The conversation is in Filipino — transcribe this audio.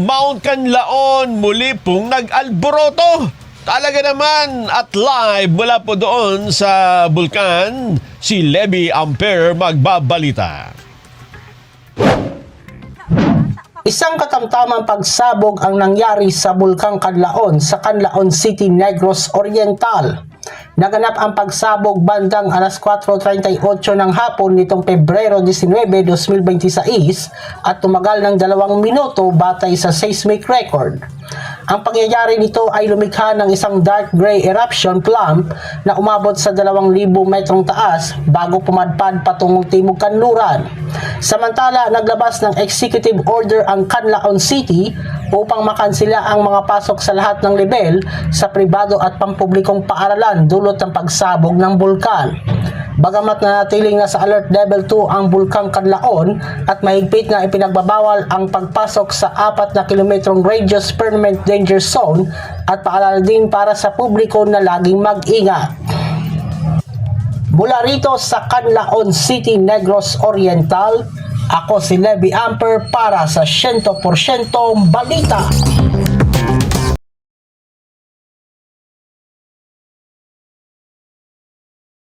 Mount Canlaon muli pong nag-alboroto. Talaga naman at live mula po doon sa bulkan, si Levy Ampere magbabalita. Isang katamtamang pagsabog ang nangyari sa Bulkang Canlaon sa Canlaon City, Negros Oriental. Naganap ang pagsabog bandang alas 4:38 ng hapon nitong Pebrero 19, 2026 at tumagal ng 2 minuto batay sa seismic record. Ang pangyayari nito ay lumikha ng isang dark gray eruption plump na umabot sa 2,000 metrong taas bago pumadpad patungong timog kanluran. Samantala, naglabas ng executive order ang Canlaon City upang makansela ang mga pasok sa lahat ng level sa pribado at pampublikong paaralan dulot ng pagsabog ng bulkan. Bagamat nanatiling nasa alert level 2 ang Bulkang Canlaon at mahigpit na ipinagbabawal ang pagpasok sa 4 na kilometrong radius permanent danger zone at paalala din para sa publiko na laging mag-ingat. Mula rito sa Canlaon City, Negros Oriental, ako si Levy Ampere para sa 100% Balita.